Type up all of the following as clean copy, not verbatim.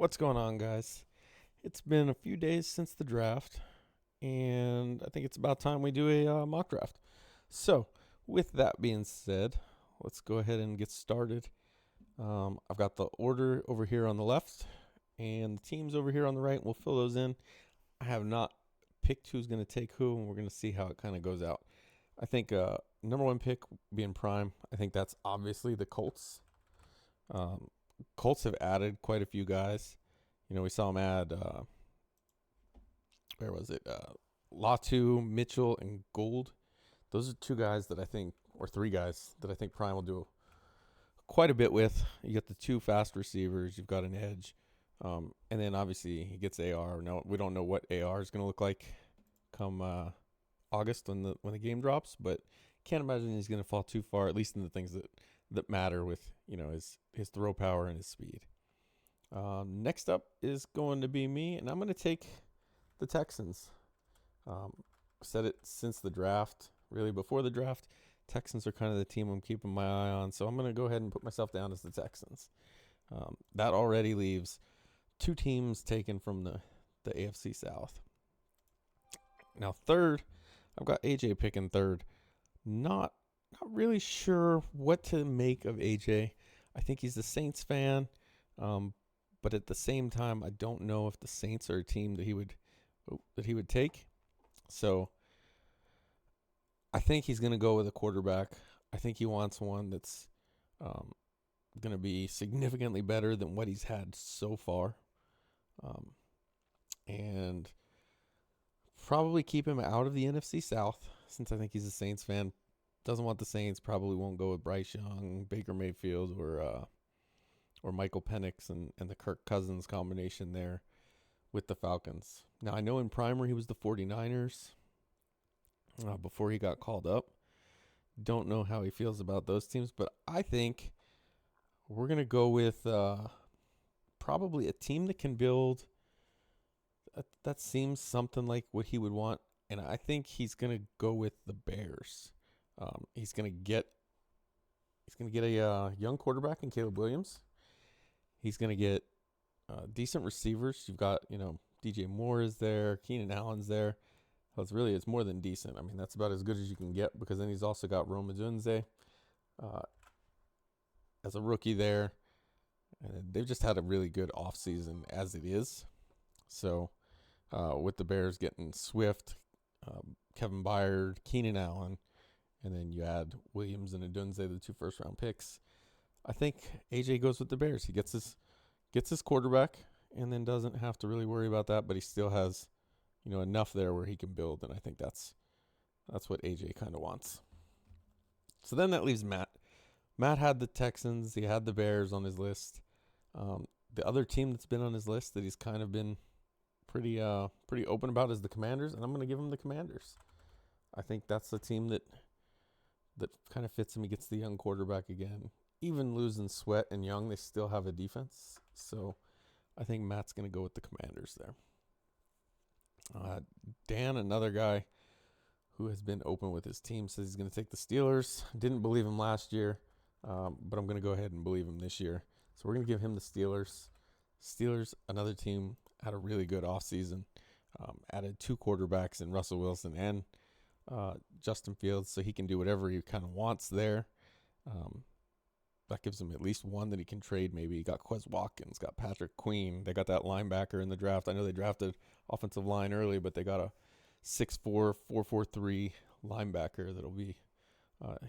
What's going on, guys? It's been a few days since the draft, and I think it's about time we do a mock draft. So, with that being said, let's go ahead and get started. I've got the order over here on the left, and the teams over here on the right. We'll fill those in. I have not picked who's going to take who, and we're going to see how it kind of goes out. I think number one pick being prime. I think that's obviously the Colts. Um, Colts have added quite a few guys. We saw them add where was it? Latu, Mitchell, and Gould. Those are two guys that I think, or three guys that I think Prime will do quite a bit with. You get the two fast receivers. You've got an edge, and then obviously he gets AR. No, we don't know what AR is going to look like come August when the game drops, but can't imagine he's going to fall too far. At least in the things that matter with his throw power and his speed. Next up is going to be me, and I'm going to take the Texans. Said it since the draft, really before the draft. Texans are kind of the team I'm keeping my eye on, so I'm going to go ahead and put myself down as the Texans. That already leaves two teams taken from the AFC South. Now, third, I've got AJ picking third. Not really sure what to make of AJ. I think he's a Saints fan. But at the same time, I don't know if the Saints are a team that he would take. So I think he's going to go with a quarterback. I think he wants one that's going to be significantly better than what he's had so far, and probably keep him out of the NFC South since I think he's a Saints fan. Doesn't want the Saints. Probably won't go with Bryce Young, Baker Mayfield, or Michael Penix and the Kirk Cousins combination there with the Falcons. Now, I know in primer he was the 49ers before he got called up. Don't know how he feels about those teams, but I think we're going to go with probably a team that can build. That seems something like what he would want, and I think he's going to go with the Bears. He's going to get a young quarterback in Caleb Williams. He's going to get decent receivers. You've got, DJ Moore is there. Keenan Allen's there. So it's more than decent. I mean, that's about as good as you can get because then he's also got Rome Odunze as a rookie there. And they've just had a really good offseason as it is. So with the Bears getting Swift, Kevin Byard, Keenan Allen, and then you add Williams and Odunze, the two first-round picks, I think AJ goes with the Bears. He gets his quarterback and then doesn't have to really worry about that, but he still has, enough there where he can build, and I think that's what AJ kind of wants. So then that leaves Matt. Matt had the Texans. He had the Bears on his list. The other team that's been on his list that he's kind of been pretty open about is the Commanders, and I'm going to give him the Commanders. I think that's the team that kind of fits him. He gets the young quarterback again. Even losing Sweat and Young, they still have a defense. So I think Matt's going to go with the Commanders there. Dan, another guy who has been open with his team, says he's going to take the Steelers. Didn't believe him last year, but I'm going to go ahead and believe him this year. So we're going to give him the Steelers. Steelers, another team, had a really good offseason. Added two quarterbacks in Russell Wilson and Justin Fields, so he can do whatever he kind of wants there. That gives him at least one that he can trade. Maybe he got Quez Watkins, got Patrick Queen. They got that linebacker in the draft. I know they drafted offensive line early, but they got a 6'4", 4'3" linebacker that'll be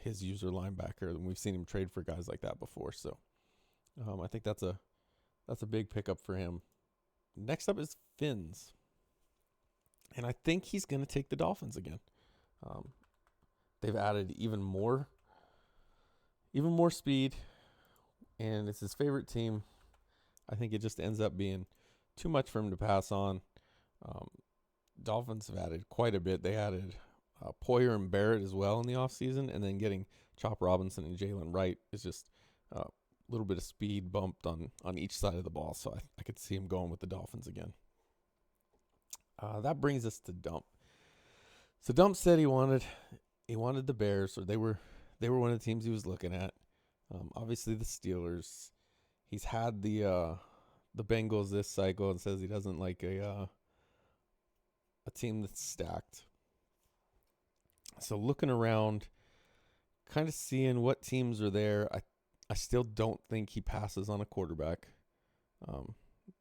his user linebacker. And we've seen him trade for guys like that before. So I think that's a big pickup for him. Next up is Fins. And I think he's going to take the Dolphins again. They've added even more speed, and it's his favorite team. I think it just ends up being too much for him to pass on. Dolphins have added quite a bit. They added Poyer and Barrett as well in the offseason, and then getting Chop Robinson and Jalen Wright is just a little bit of speed bumped on each side of the ball. So I could see him going with the Dolphins again. That brings us to Dump. So Dump said he wanted the Bears, or they were one of the teams he was looking at. Obviously the Steelers. He's had the the Bengals this cycle and says he doesn't like a team that's stacked. So looking around, kind of seeing what teams are there, I still don't think he passes on a quarterback,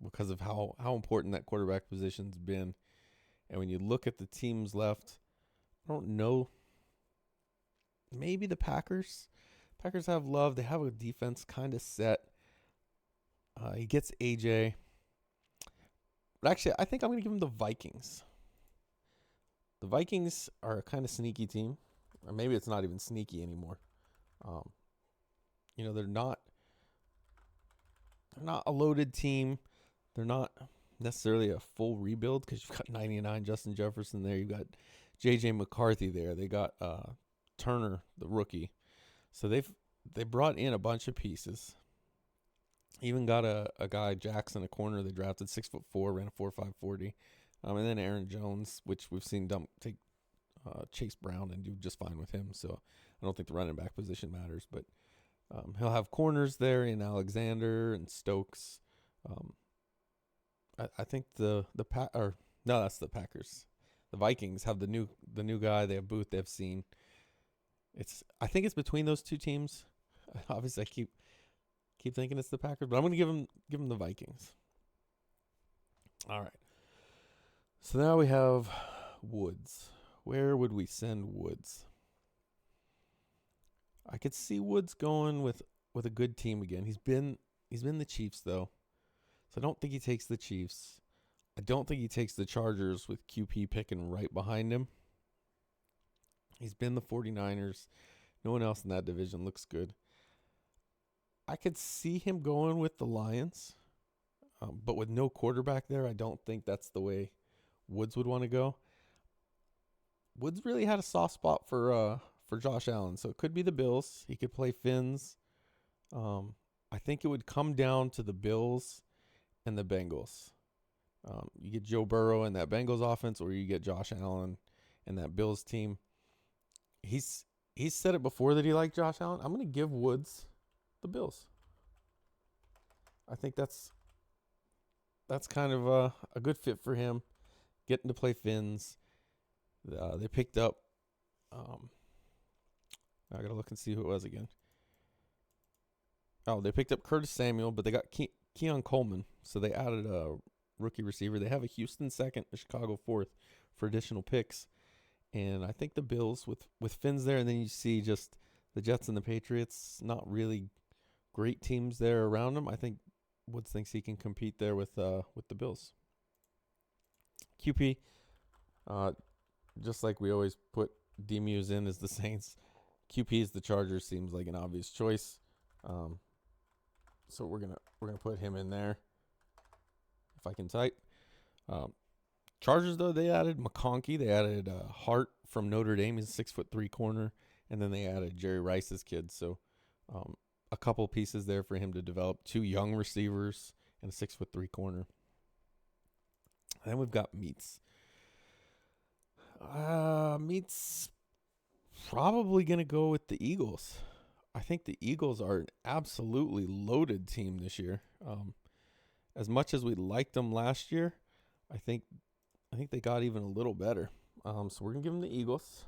because of how important that quarterback position's been. And when you look at the teams left, I don't know. Maybe the Packers. Packers have Love. They have a defense kind of set. He gets AJ. But actually, I think I'm going to give him the Vikings. The Vikings are a kind of sneaky team. Or maybe it's not even sneaky anymore. They're not a loaded team. They're not necessarily a full rebuild because you've got 99 Justin Jefferson there. You've got J.J. McCarthy there. They got Turner, the rookie. So they brought in a bunch of pieces. Even got a guy, Jackson, a corner they drafted, 6'4", ran a 4.5 40. And then Aaron Jones, which we've seen take Chase Brown and do just fine with him. So I don't think the running back position matters. But he'll have corners there in Alexander and Stokes. I think that's the Packers. The Vikings have the new guy. They have Booth. They have Seen. I think it's between those two teams. Obviously, I keep thinking it's the Packers, but I'm going to give them the Vikings. All right. So now we have Woods. Where would we send Woods? I could see Woods going with a good team again. He's been the Chiefs though. So I don't think he takes the Chiefs. I don't think he takes the Chargers with QP picking right behind him. He's been the 49ers. No one else in that division looks good. I could see him going with the Lions. But with no quarterback there, I don't think that's the way Woods would want to go. Woods really had a soft spot for Josh Allen. So it could be the Bills. He could play Finns. I think it would come down to the Bills and the Bengals. You get Joe Burrow in that Bengals offense, or you get Josh Allen in that Bills team. He's said it before that he liked Josh Allen. I'm going to give Woods the Bills. I think that's kind of a good fit for him, getting to play Finns. They picked up. I got to look and see who it was again. Oh, they picked up Curtis Samuel, but they got Keon Coleman. So they added a rookie receiver. They have a Houston second, a Chicago fourth for additional picks. And I think the Bills with Finns there, and then you see just the Jets and the Patriots, not really great teams there around them. I think Woods thinks he can compete there with the Bills. QP, just like we always put D-Muse in as the Saints, QP is the Chargers seems like an obvious choice. So we're gonna put him in there. If I can type. Chargers though, they added McConkey. They added Hart from Notre Dame. He's a 6'3" corner, and then they added Jerry Rice's kid. So a couple pieces there for him to develop. 2 young receivers and a 6'3" corner. And then we've got Meats. Meats probably gonna go with the Eagles. I think the Eagles are an absolutely loaded team this year. As much as we liked them last year, I think they got even a little better. So we're gonna give them the Eagles.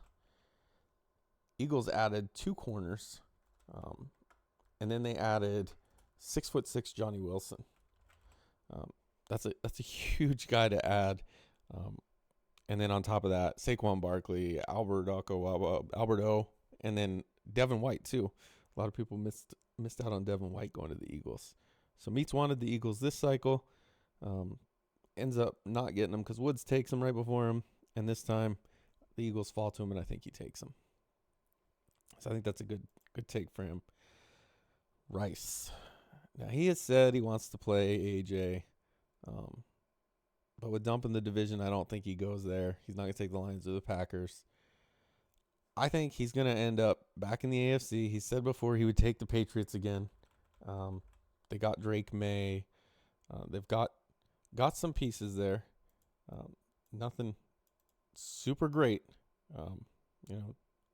Eagles added 2 corners, and then they added 6'6" Johnny Wilson. That's a huge guy to add. And then on top of that, Saquon Barkley, Albert O, and then Devin White too. A lot of people missed out on Devin White going to the Eagles. So Meats wanted the Eagles this cycle. Ends up not getting them because Woods takes them right before him. And this time, the Eagles fall to him, and I think he takes them. So I think that's a good take for him. Rice. Now, he has said he wants to play AJ. But with dumping the division, I don't think he goes there. He's not going to take the Lions or the Packers. I think he's going to end up back in the AFC. He said before he would take the Patriots again. They got Drake May. They've got some pieces there. Nothing super great.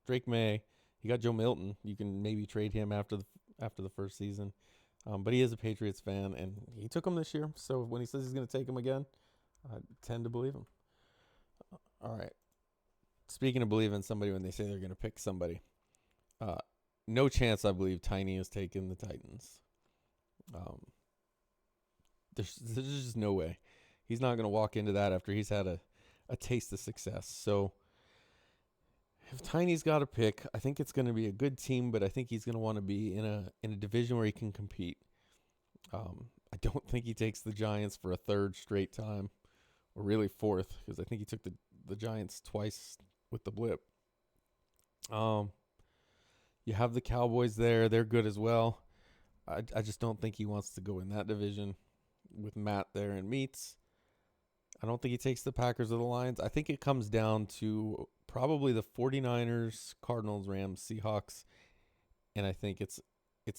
Drake May. You got Joe Milton. You can maybe trade him after the first season. But he is a Patriots fan, and he took him this year. So when he says he's going to take him again, I tend to believe him. All right. Speaking of believing somebody when they say they're going to pick somebody, uh, no chance I believe Tiny is taking the Titans. Um, there's just no way. He's not going to walk into that after he's had a taste of success. So if Tiny's got a pick, I think it's going to be a good team, but I think he's going to want to be in a division where he can compete. I don't think he takes the Giants for a third straight time, or really fourth, because I think he took the Giants twice with the blip. You have the Cowboys there; they're good as well. I just don't think he wants to go in that division with Matt there and Meats. I don't think he takes the Packers or the Lions. I think it comes down to probably the 49ers, Cardinals, Rams, Seahawks, and I think it's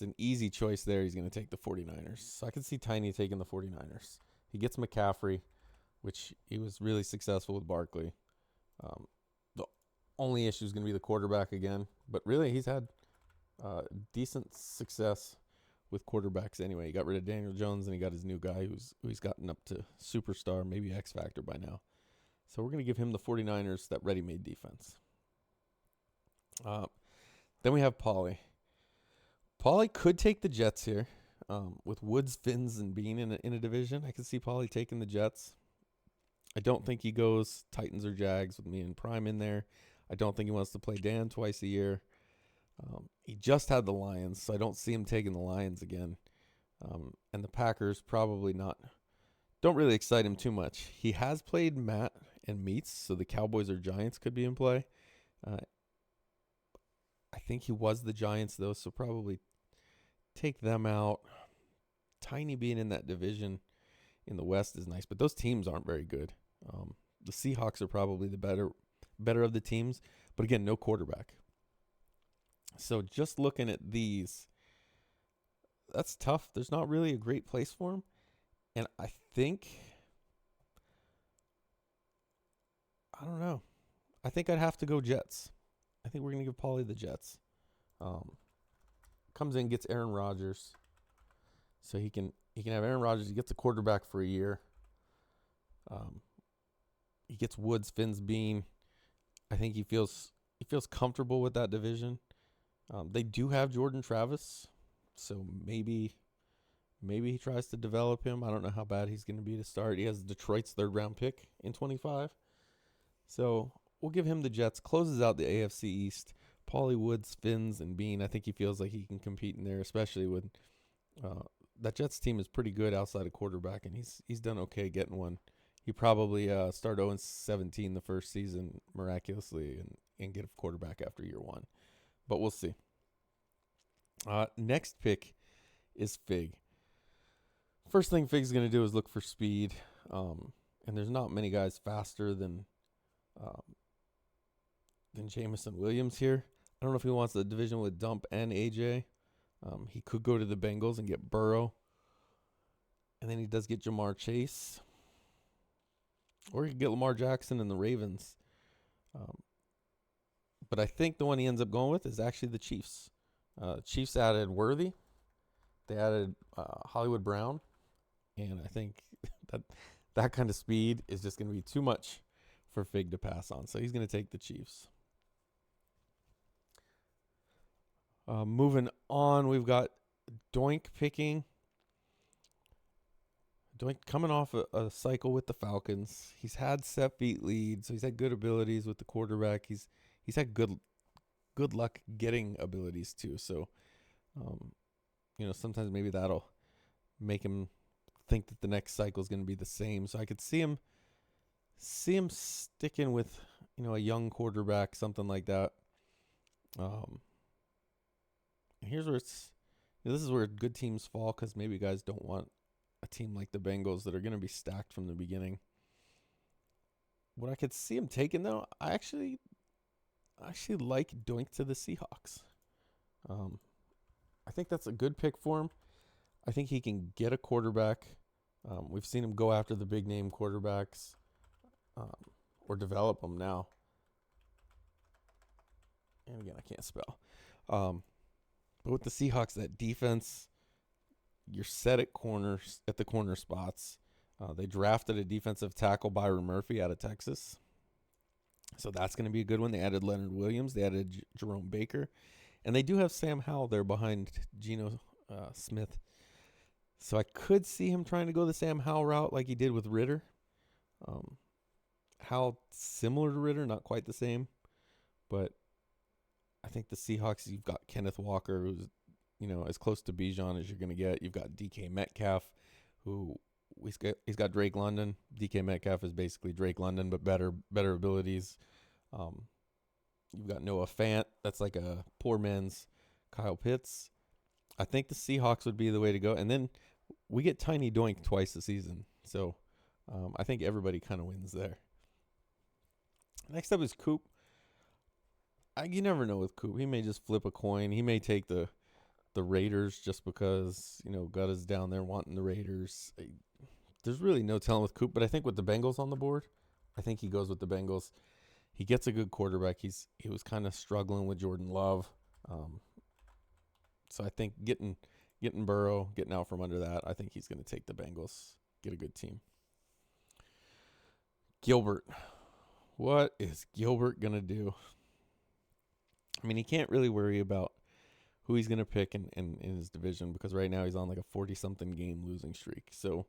an easy choice there. He's going to take the 49ers. So I can see Tiny taking the 49ers. He gets McCaffrey, which he was really successful with Barkley. The only issue is going to be the quarterback again, but really he's had decent success with quarterbacks anyway. He got rid of Daniel Jones and he got his new guy who he's gotten up to superstar, maybe X Factor by now. So we're going to give him the 49ers, that ready-made defense. Then we have Paulie. Paulie could take the Jets here with Woods, Finns, and Bean in a division. I could see Paulie taking the Jets. I don't think he goes Titans or Jags with me and Prime in there. I don't think he wants to play Dan twice a year. He just had the Lions, so I don't see him taking the Lions again. And the Packers probably not. Don't really excite him too much. He has played Matt and Meats, so the Cowboys or Giants could be in play. I think he was the Giants, though, so probably take them out. Tiny being in that division in the West is nice, but those teams aren't very good. The Seahawks are probably the better of the teams, but again, no quarterback. So just looking at these, that's tough. There's not really a great place for him. And I don't know. I think I'd have to go Jets. I think we're going to give Paulie the Jets. Comes in, gets Aaron Rodgers. So he can have Aaron Rodgers. He gets a quarterback for a year. He gets Woods, Finns, Bean. I think he feels comfortable with that division. They do have Jordan Travis, so maybe he tries to develop him. I don't know how bad he's going to be to start. He has Detroit's third-round pick in 25. So we'll give him the Jets. Closes out the AFC East. Paulie, Woods, Finns, and Bean. I think he feels like he can compete in there, especially with that Jets team is pretty good outside of quarterback, and he's done okay getting one. He probably started 0-17 the first season miraculously and get a quarterback after year one. But we'll see. Next pick is Fig. First thing Fig's going to do is look for speed. And there's not many guys faster than Jameson Williams here. I don't know if he wants the division with Dump and AJ. He could go to the Bengals and get Burrow. And then he does get Jamar Chase. Or he could get Lamar Jackson and the Ravens. But I think the one he ends up going with is actually the Chiefs. Chiefs added Worthy. They added Hollywood Brown. And I think that kind of speed is just going to be too much for Fig to pass on. So he's going to take the Chiefs. Moving on, we've got Doink picking. Doink coming off a cycle with the Falcons. He's had set beat leads, so he's had good abilities with the quarterback. He's had good luck getting abilities too. So, sometimes maybe that'll make him think that the next cycle is going to be the same. So I could see him sticking with a young quarterback, something like that. Here's where this is where good teams fall, because maybe guys don't want a team like the Bengals that are going to be stacked from the beginning. What I could see him taking, though, I actually like Doink to the Seahawks. I think that's a good pick for him. I think he can get a quarterback. We've seen him go after the big name quarterbacks or develop them now. And again, I can't spell. But with the Seahawks, that defense, you're set at corners at the corner spots. They drafted a defensive tackle, Byron Murphy, out of Texas. So that's going to be a good one. They added Leonard Williams. They added Jerome Baker. And they do have Sam Howell there behind Geno Smith. So I could see him trying to go the Sam Howell route like he did with Ritter. Howell similar to Ritter, not quite the same. But I think the Seahawks, you've got Kenneth Walker, who's as close to Bijan as you're going to get. You've got DK Metcalf, who he's got Drake London. DK Metcalf is basically Drake London, but better abilities. You've got Noah Fant. That's like a poor man's Kyle Pitts. I think the Seahawks would be the way to go. And then we get Tiny Doink twice a season. So I think everybody kind of wins there. Next up is Coop. You never know with Coop. He may just flip a coin. He may take the Raiders just because, Gutta's down there wanting the Raiders. There's really no telling with Coop, but I think with the Bengals on the board, I think he goes with the Bengals. He gets a good quarterback. He was kind of struggling with Jordan Love. So I think getting Burrow, getting out from under that, I think he's going to take the Bengals, get a good team. Gilbert. What is Gilbert going to do? I mean, he can't really worry about who he's going to pick in his division because right now he's on like a 40-something game losing streak. So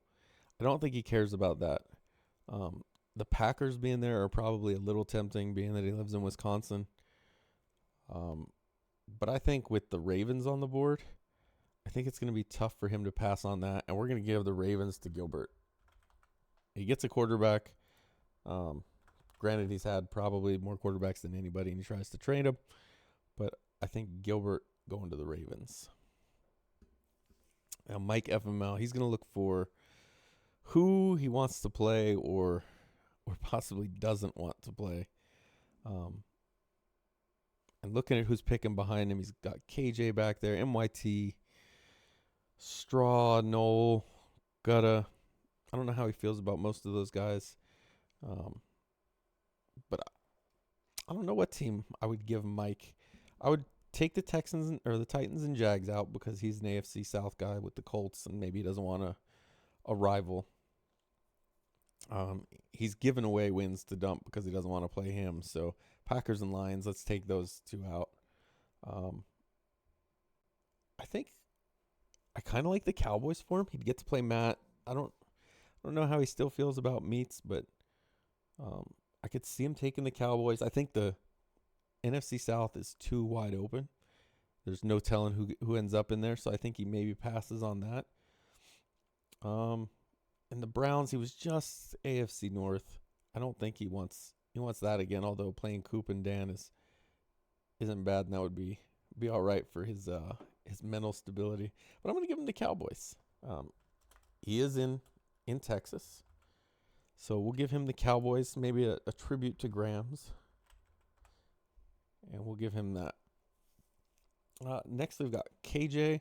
I don't think he cares about that. The Packers being there are probably a little tempting, being that he lives in Wisconsin. But I think with the Ravens on the board, I think it's going to be tough for him to pass on that, and we're going to give the Ravens to Gilbert. He gets a quarterback. Granted, he's had probably more quarterbacks than anybody, and he tries to trade him. But I think Gilbert going to the Ravens. Now, Mike FML, he's going to look for who he wants to play or possibly doesn't want to play. And looking at who's picking behind him, he's got KJ back there, MYT, Straw, Knoll, Gutta. I don't know how he feels about most of those guys. But I don't know what team I would give Mike. I would take the Texans or the Titans and Jags out because he's an AFC South guy with the Colts, and maybe he doesn't want a rival. He's given away wins to dump because he doesn't want to play him. So Packers and Lions, let's take those two out. I think I kind of like the Cowboys for him. He'd get to play Matt. I don't know how he still feels about Meats, but I could see him taking the Cowboys. I think the NFC South is too wide open. There's no telling who ends up in there, so I think he maybe passes on that. And the Browns, he was just AFC North. I don't think he wants that again, although playing Coop and Dan isn't bad, and that would be all right for his mental stability. But I'm going to give him the Cowboys. He is in Texas. So we'll give him the Cowboys, maybe a tribute to Grams. And we'll give him that. Next, we've got KJ.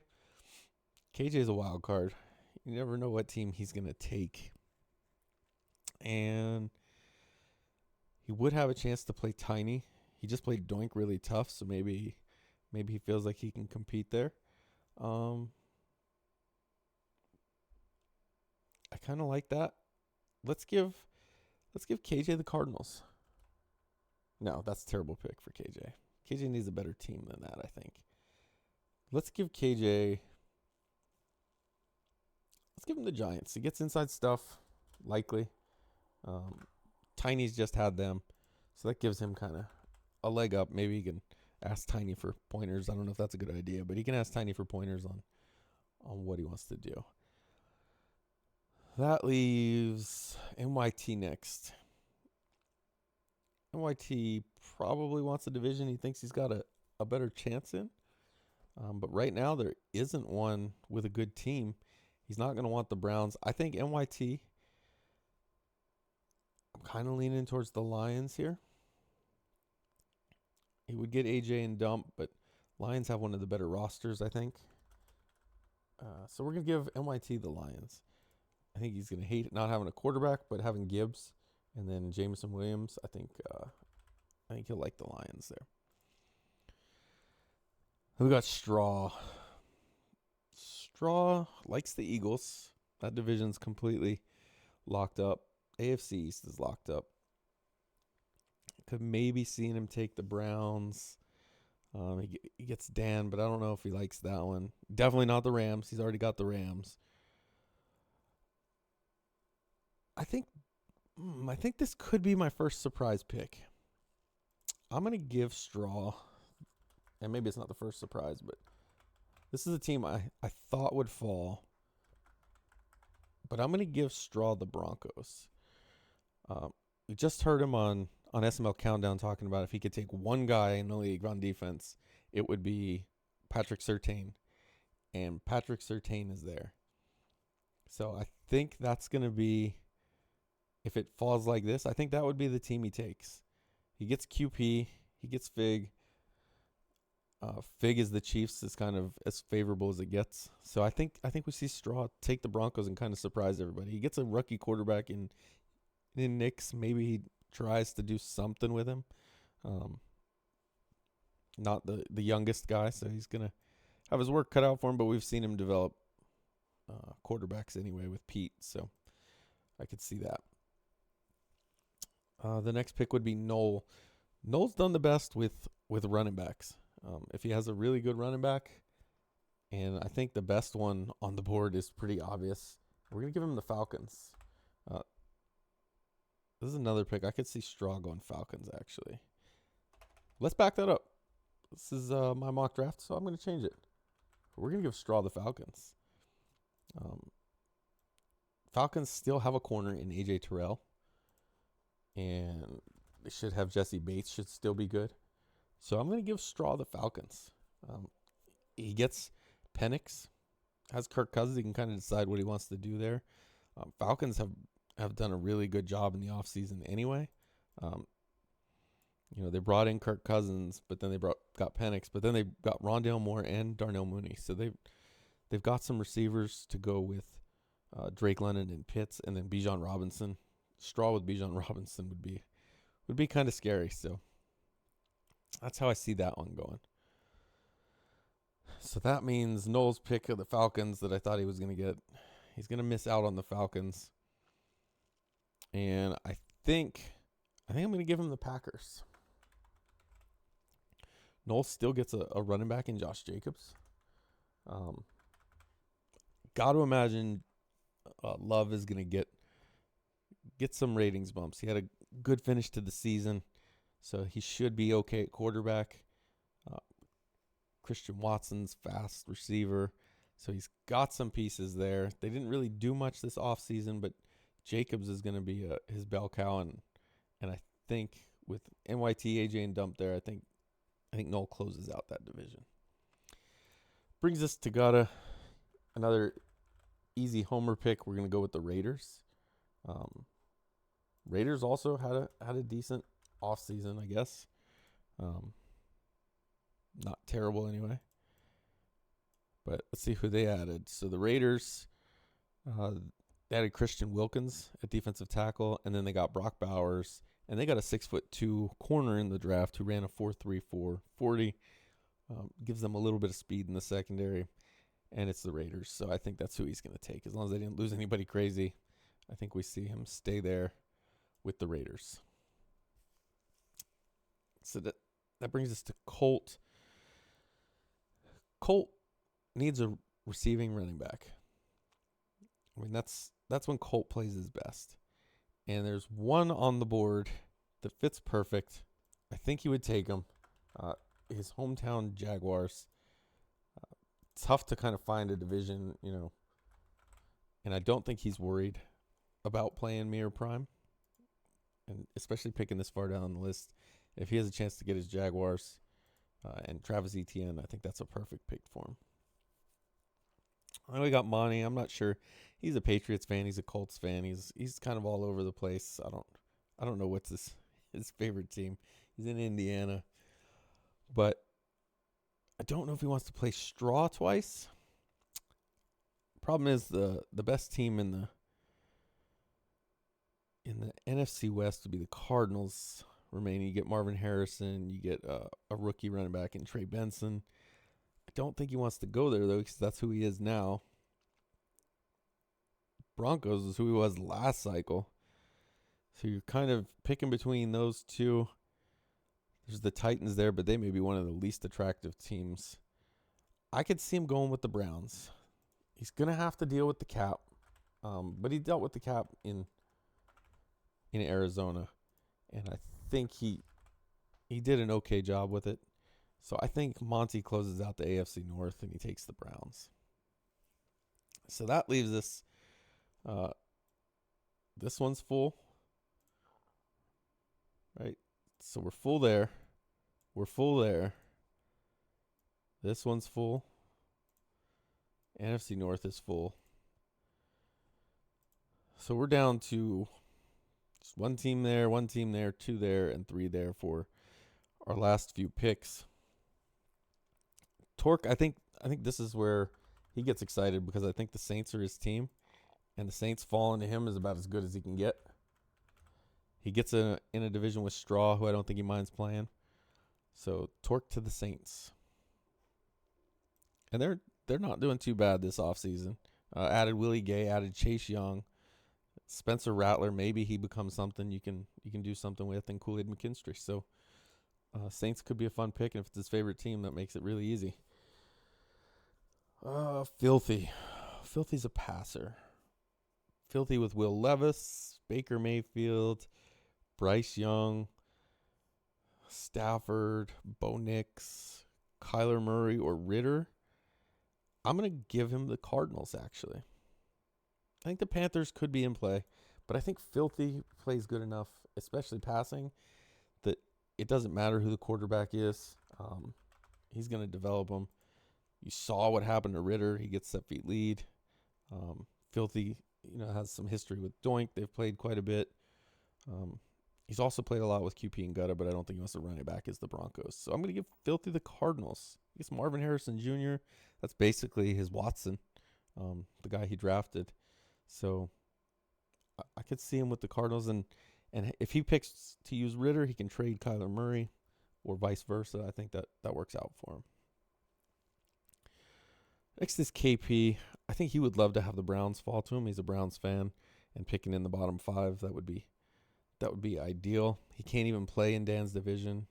KJ is a wild card. You never know what team he's going to take. And he would have a chance to play Tiny. He just played Doink really tough, so maybe he feels like he can compete there. I kind of like that. Let's give KJ the Cardinals. No, that's a terrible pick for KJ. KJ needs a better team than that, I think. Let's give him the Giants. He gets inside stuff, likely. Tiny's just had them, so that gives him kind of a leg up. Maybe he can ask Tiny for pointers. I don't know if that's a good idea, but he can ask Tiny for pointers on what he wants to do. That leaves NYT next. NYT probably wants a division he thinks he's got a better chance in. But right now there isn't one with a good team. He's not going to want the Browns. I think NYT, I'm kind of leaning towards the Lions here. He would get AJ and Dump, but Lions have one of the better rosters, I think. So we're going to give NYT the Lions. I think he's going to hate not having a quarterback, but having Gibbs and then Jameson Williams, I think he'll like the Lions there. Then we got Straw. Straw likes the Eagles. That division's completely locked up. AFC East is locked up. Could maybe seen him take the Browns. He gets Dan, but I don't know if he likes that one. Definitely not the Rams. He's already got the Rams. I think this could be my first surprise pick. I'm going to give Straw, and maybe it's not the first surprise, but this is a team I thought would fall. But I'm going to give Straw the Broncos. We just heard him on SML Countdown talking about if he could take one guy in the league on defense, it would be Patrick Surtain. And Patrick Surtain is there. So I think that's going to be, if it falls like this, I think that would be the team he takes. He gets QP, he gets Fig. Fig is the Chiefs, is kind of as favorable as it gets. So I think we see Straw take the Broncos and kind of surprise everybody. He gets a rookie quarterback in Nix. Maybe he tries to do something with him. Not the youngest guy, so he's going to have his work cut out for him, but we've seen him develop quarterbacks anyway with Pete, so I could see that. The next pick would be Noel. Noel's done the best with running backs. If he has a really good running back, and I think the best one on the board is pretty obvious, we're going to give him the Falcons. This is another pick. I could see Straw going Falcons, actually. Let's back that up. This is my mock draft, so I'm going to change it. We're going to give Straw the Falcons. Falcons still have a corner in A.J. Terrell. And they should have Jesse Bates, should still be good. So I'm going to give Straw the Falcons. He gets Penix, has Kirk Cousins. He can kind of decide what he wants to do there. Falcons have done a really good job in the offseason anyway. They brought in Kirk Cousins, but then they got Penix, but then they got Rondale Moore and Darnell Mooney. So they've got some receivers to go with Drake London and Pitts, and then Bijan Robinson. Straw with Bijan Robinson would be kind of scary. So that's how I see that one going. So that means Noel's pick of the Falcons that I thought he was going to get, he's going to miss out on the Falcons. And I think I'm going to give him the Packers. Noel still gets a running back in Josh Jacobs. Got to imagine Love is going to get some ratings bumps. He had a good finish to the season, so he should be okay at quarterback. Christian Watson's fast receiver, so he's got some pieces there. They didn't really do much this offseason, but Jacobs is going to be his bell cow, and I think with NYT, AJ, and Dump there, I think Noel closes out that division. Brings us to another easy homer pick. We're going to go with the Raiders. Raiders also had a decent offseason, I guess. Not terrible anyway. But let's see who they added. So the Raiders, they added Christian Wilkins at defensive tackle, and then they got Brock Bowers, and they got a 6'2" corner in the draft who ran a 4.34 40. Gives them a little bit of speed in the secondary, and it's the Raiders. So I think that's who he's going to take. As long as they didn't lose anybody crazy, I think we see him stay there with the Raiders. So that brings us to Colt. Colt needs a receiving running back. I mean, that's when Colt plays his best. And there's one on the board that fits perfect. I think he would take him. His hometown Jaguars. Tough to kind of find a division, and I don't think he's worried about playing me or Prime. And especially picking this far down the list. If he has a chance to get his Jaguars and Travis Etienne, I think that's a perfect pick for him. Then we got Monty. I'm not sure. He's a Patriots fan. He's a Colts fan. He's kind of all over the place. I don't know what's his favorite team. He's in Indiana. But I don't know if he wants to play Straw twice. Problem is the best team in the NFC West would be the Cardinals remaining. You get Marvin Harrison. You get a rookie running back in Trey Benson. I don't think he wants to go there, though, because that's who he is now. Broncos is who he was last cycle. So you're kind of picking between those two. There's the Titans there, but they may be one of the least attractive teams. I could see him going with the Browns. He's going to have to deal with the cap. But he dealt with the cap in Arizona. And I think he did an okay job with it. So I think Monty closes out the AFC North and he takes the Browns. So that leaves us. This one's full. Right? So we're full there. We're full there. This one's full. NFC North is full. So we're down to just one team there, two there, and three there for our last few picks. Torque, I think this is where he gets excited because I think the Saints are his team, and the Saints falling to him is about as good as he can get. He gets in a division with Straw, who I don't think he minds playing. So Torque to the Saints. And they're not doing too bad this offseason. Added Willie Gay, added Chase Young, Spencer Rattler. Maybe he becomes something you can do something with, and Kool-Aid McKinstry. So Saints could be a fun pick, and if it's his favorite team, that makes it really easy. Filthy. Filthy's a passer. Filthy with Will Levis, Baker Mayfield, Bryce Young, Stafford, Bo Nix, Kyler Murray, or Ritter. I'm going to give him the Cardinals, actually. I think the Panthers could be in play, but I think Filthy plays good enough, especially passing, that it doesn't matter who the quarterback is. He's going to develop them. You saw what happened to Ritter. He gets set feet lead. Filthy, has some history with Doink. They've played quite a bit. He's also played a lot with QP and Gutta, but I don't think he wants to run it back as the Broncos. So I'm going to give Filthy the Cardinals. He gets Marvin Harrison Jr. That's basically his Watson, the guy he drafted. So I could see him with the Cardinals. And if he picks to use Ritter, he can trade Kyler Murray or vice versa. I think that works out for him. Next is KP. I think he would love to have the Browns fall to him. He's a Browns fan, and picking in the bottom 5, that would be ideal. He can't even play in Dan's division,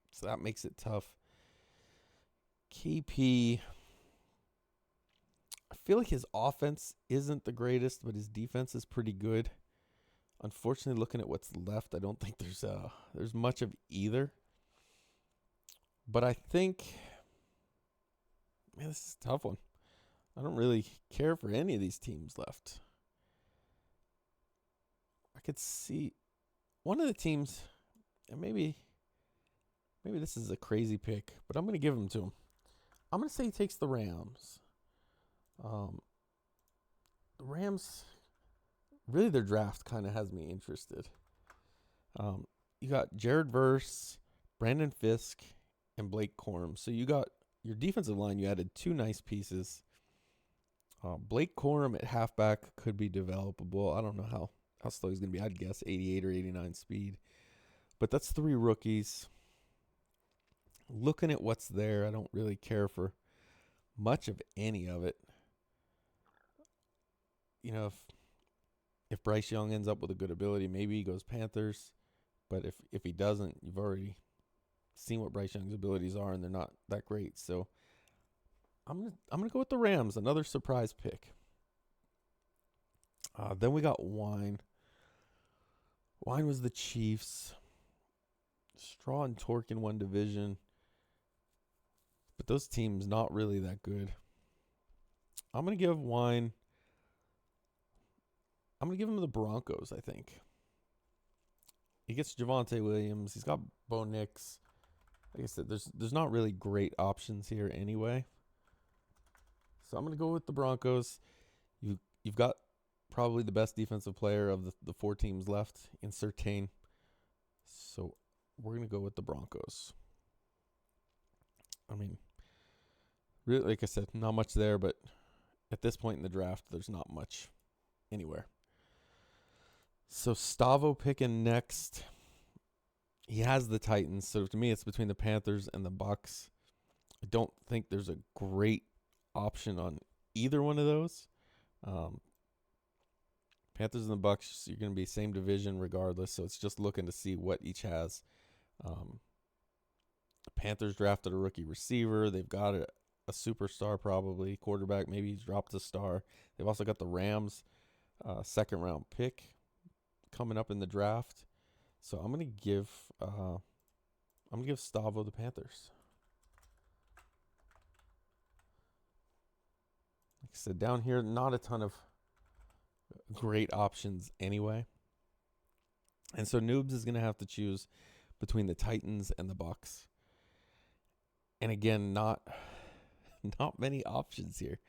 so that makes it tough. KP, I feel like his offense isn't the greatest, but his defense is pretty good. Unfortunately, looking at what's left, I don't think there's much of either. But I think, man, this is a tough one. I don't really care for any of these teams left. I could see one of the teams, and maybe this is a crazy pick, but I'm going to give him to him. I'm going to say he takes the Rams. The Rams, really their draft kind of has me interested. You got Jared Verse, Brandon Fisk, and Blake Corum. So you got your defensive line, you added 2 nice pieces. Blake Corum at halfback could be developable. I don't know how slow he's going to be. I'd guess 88 or 89 speed. But that's 3 rookies. Looking at what's there, I don't really care for much of any of it. If Bryce Young ends up with a good ability, maybe he goes Panthers. But if he doesn't, you've already seen what Bryce Young's abilities are, and they're not that great. So I'm gonna go with the Rams, another surprise pick. Then we got Wine. Wine was the Chiefs. Straw and Torque in one division. But those teams not really that good. I'm going to give Wine. I'm going to give him the Broncos, I think. He gets Javonte Williams. He's got Bo Nix. Like I said, there's not really great options here anyway. So I'm going to go with the Broncos. You've got probably the best defensive player of the 4 teams left in Surtain. So we're going to go with the Broncos. I mean, really, like I said, not much there, but at this point in the draft, there's not much anywhere. So Stavo picking next. He has the Titans. So to me, it's between the Panthers and the Bucks. I don't think there's a great option on either one of those. Panthers and the Bucks, you're going to be same division regardless, so it's just looking to see what each has. The Panthers drafted a rookie receiver. They've got a superstar probably, quarterback. Maybe he's dropped a star. They've also got the Rams second round pick coming up in the draft. So I'm gonna give Stavo the Panthers. Like I said, down here, not a ton of great options anyway. And so Noobs is gonna have to choose between the Titans and the Bucks. And again, not many options here.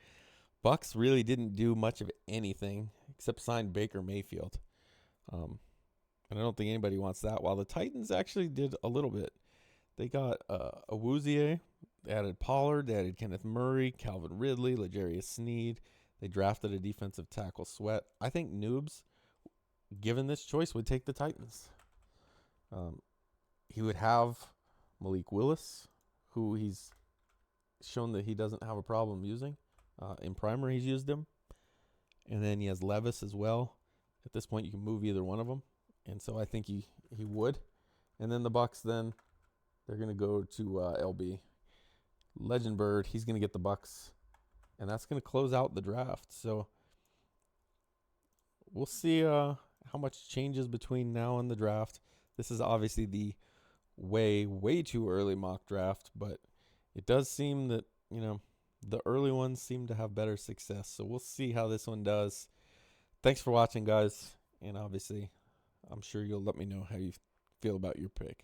Bucks really didn't do much of anything except sign Baker Mayfield. And I don't think anybody wants that. While the Titans actually did a little bit. They got Awuzie. They added Pollard. They added Kenneth Murray, Calvin Ridley, L'Jarius Sneed. They drafted a defensive tackle, Sweat. I think Noobs, given this choice, would take the Titans. He would have Malik Willis, who he's shown that he doesn't have a problem using. In primer, he's used him. And then he has Levis as well. At this point, you can move either one of them. And so I think he would. And then the Bucks, then, they're going to go to LB. Legend Bird, he's going to get the Bucks. And that's going to close out the draft. So we'll see how much changes between now and the draft. This is obviously the way too early mock draft, but it does seem that, the early ones seem to have better success. So we'll see how this one does. Thanks for watching, guys. And obviously, I'm sure you'll let me know how you feel about your pick.